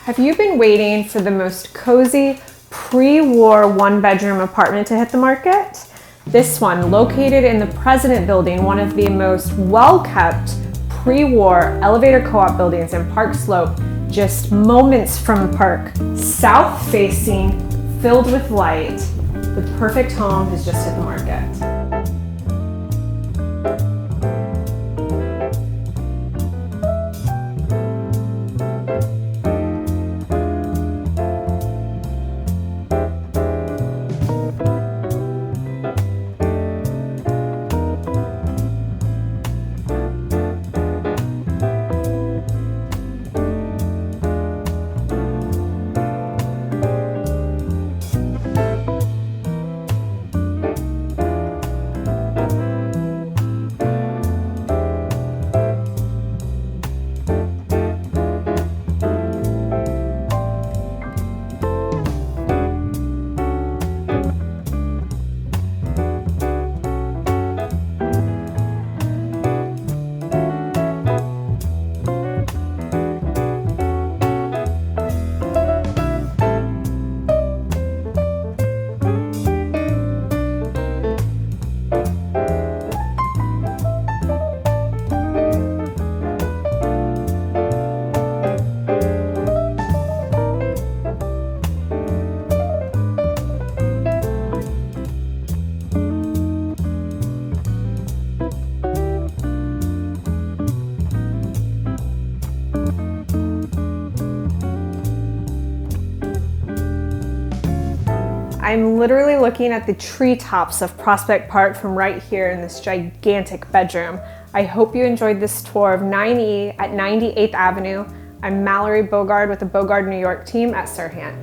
Have you been waiting for the most cozy pre-war one-bedroom apartment to hit the market? This one, located in the President Building, one of the most well-kept pre-war elevator co-op buildings in Park Slope, just moments from the park, south-facing, filled with light. The perfect home has just hit the market. I'm literally looking at the treetops of Prospect Park from right here in this gigantic bedroom. I hope you enjoyed this tour of 9E at 98th Avenue. I'm Mallory Bogard with the Bogard New York team at Serhant.